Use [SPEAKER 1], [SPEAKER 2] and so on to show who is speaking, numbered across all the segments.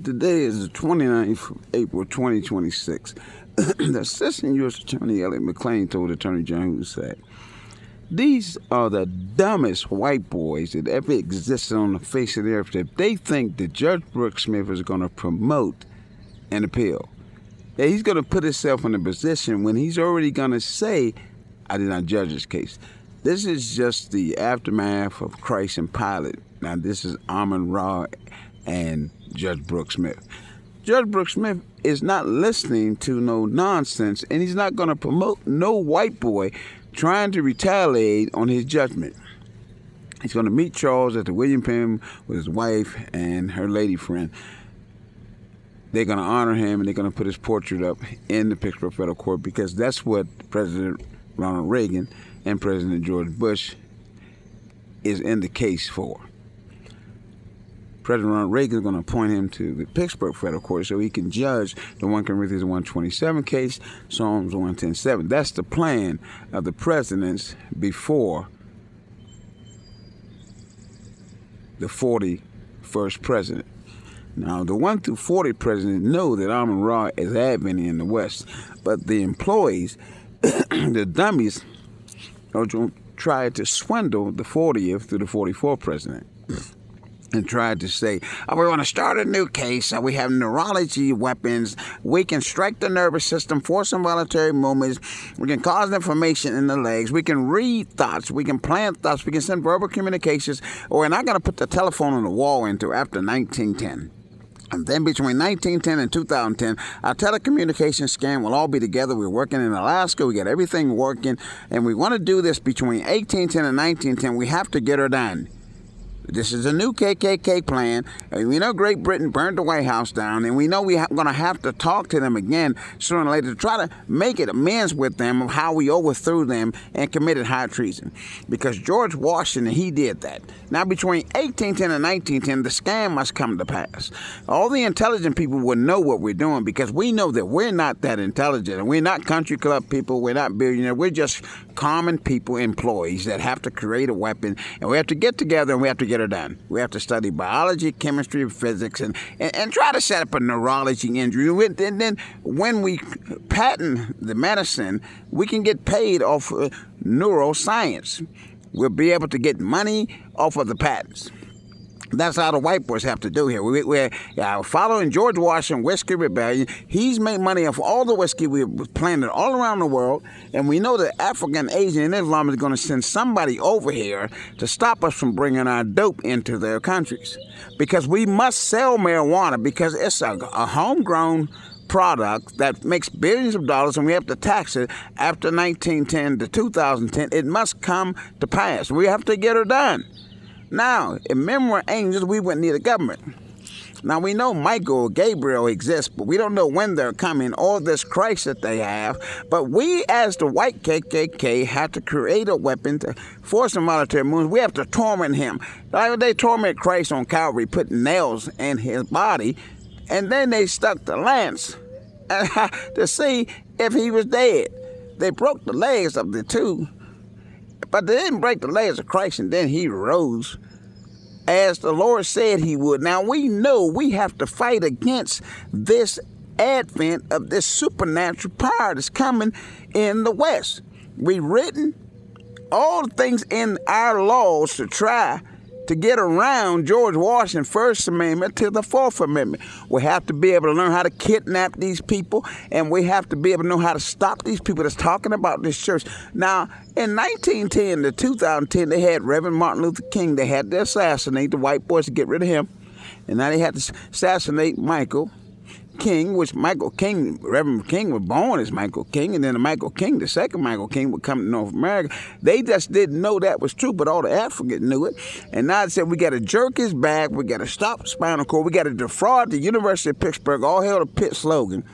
[SPEAKER 1] Today is the 29th of April 2026. The Assistant U.S. Attorney Elliot McClain told Attorney General who said, "These are the dumbest white boys that ever existed on the face of the earth. If they think that Judge Brooks Smith is going to promote an appeal, that he's going to put himself in a position when he's already going to say, I did not judge this case." This is just the aftermath of Christ and Pilate. Now, this is Amon Ra and Judge Brooks Smith. Judge Brooks Smith is not listening to no nonsense, and he's not going to promote no white boy trying to retaliate on his judgment. He's going to meet Charles at the William Penn with his wife and her lady friend. They're going to honor him, and they're going to put his portrait up in the Pittsburgh Federal Court because that's what President Ronald Reagan and President George Bush is in the case for. President Ronald Reagan is going to appoint him to the Pittsburgh Federal Court so he can judge the 1 Corinthians 1:27 case, Psalms 110:7. That's the plan of the presidents before the 41st president. Now, the 1 through 40 presidents know that Amon Ra is adventing in the West, but the employees, the dummies, are going to try to swindle the 40th through the 44th president. And tried to say, we want to start a new case. We have neurology weapons. We can strike the nervous system, force involuntary movements. We can cause inflammation in the legs. We can read thoughts. We can plant thoughts. We can send verbal communications. We're not going to put the telephone on the wall until after 1910. And then between 1910 and 2010, our telecommunications scam will all be together. We're working in Alaska. We got everything working. And we want to do this between 1810 and 1910. We have to get her done. This is a new KKK plan. We know Great Britain burned the White House down, and we know we're going to have to talk to them again sooner or later to try to make it amends with them of how we overthrew them and committed high treason. Because George Washington, he did that. Now, between 1810 and 1910, the scam must come to pass. All the intelligent people will know what we're doing because we know that we're not that intelligent. And we're not country club people. We're not billionaires. We're just common people, employees that have to create a weapon, and we have to get together and we have to get her done. We have to study biology, chemistry, physics, and try to set up a neurology injury. And then when we patent the medicine, we can get paid off neuroscience. We'll be able to get money off of the patents. That's how the white boys have to do here. We're following George Washington Whiskey Rebellion. He's made money off all the whiskey we've planted all around the world, and we know that African, Asian, and Islam is going to send somebody over here to stop us from bringing our dope into their countries. Because we must sell marijuana because it's a homegrown product that makes billions of dollars, and we have to tax it after 1910 to 2010. It must come to pass. We have to get her done. Now, if men were angels, we wouldn't need a government. Now, we know Michael or Gabriel exists, but we don't know when they're coming or this Christ that they have. But we, as the white KKK, have to create a weapon to force involuntary movements. We have to torment him. Like they torment Christ on Calvary, putting nails in his body, and then they stuck the lance to see if he was dead. They broke the legs of the two, but they didn't break the legs of Christ, and then he rose as the Lord said he would. Now, we know we have to fight against this advent of this supernatural power that's coming in the West. We've written all the things in our laws to try to get around George Washington's First Amendment to the Fourth Amendment. We have to be able to learn how to kidnap these people, and we have to be able to know how to stop these people that's talking about this church. Now, in 1910 to 2010, they had Reverend Martin Luther King. They had to assassinate the white boys to get rid of him. And now they had to assassinate Michael King, which Michael King, Reverend King was born as Michael King, and then the Michael King, the second Michael King, would come to North America. They just didn't know that was true, but all the Africans knew it. And now it said we got to jerk his back, we got to stop the spinal cord, we got to defraud the University of Pittsburgh, all hail the Pitt slogan,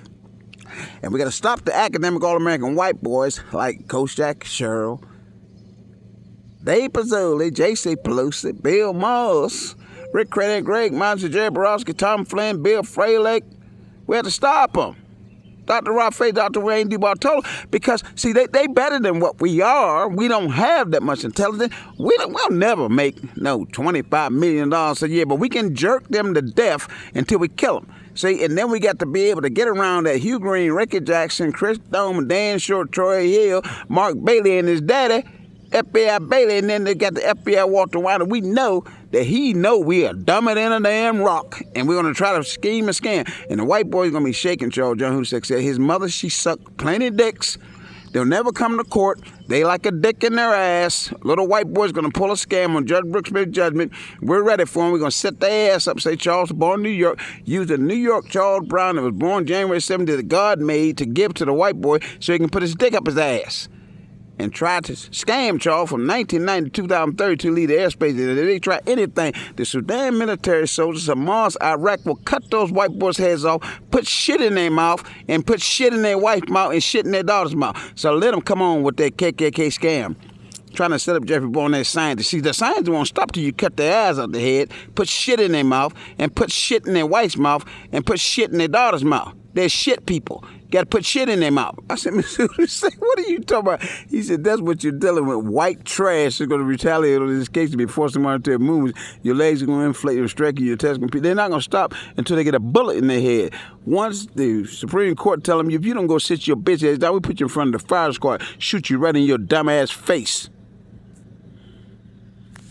[SPEAKER 1] and we got to stop the academic all-American white boys like Coach Jack Sherrill, Dave Pizzoli, J.C. Pelosi, Bill Moss, Rick Credit, Greg Monson, Jerry Borowski, Tom Flynn, Bill Fralick. We had to stop them. Dr. Rafael, Dr. Wayne DeBartolo, because, see, they better than what we are. We don't have that much intelligence. We'll never make, no, $25 million a year, but we can jerk them to death until we kill them. See, and then we got to be able to get around that Hugh Green, Ricky Jackson, Chris Thome, Dan Short, Troy Hill, Mark Bailey and his daddy, FBI Bailey, and then they got the FBI Walter White. We know that he know we are dumber than a damn rock, and we're going to try to scheme and scam. And the white boy's going to be shaking Charles John Hussein said his mother, she sucked plenty of dicks. They'll never come to court. They like a dick in their ass. Little white boy's going to pull a scam on Judge Brooksby's judgment. We're ready for him. We're going to set their ass up, say Charles was born in New York. Use the New York Charles Brown that was born January 7th that God made to give to the white boy so he can put his dick up his ass. And try to scam Charles from 1990 to 2030 to lead the airspace. And if they try anything, the Sudan military soldiers, Hamas, Iraq will cut those white boys' heads off, put shit in their mouth, and put shit in their wife's mouth and shit in their daughter's mouth. So let them come on with that KKK scam. Trying to set up Jeffrey Bourne as scientist. See, the scientists won't stop till you cut their eyes out their head, put shit in their mouth, and put shit in their wife's mouth, and put shit in their daughter's mouth. They're shit people. Got to put shit in their mouth. I said, Mr. Hussein, what are you talking about? He said, that's what you're dealing with. White trash is going to retaliate on this case to be forced to monitor movements. Your legs are going to inflate your stretch, your test computer. They're not going to stop until they get a bullet in their head. Once the Supreme Court tell them, if you don't go sit your bitch ass down, we put you in front of the fire squad, shoot you right in your dumb ass face.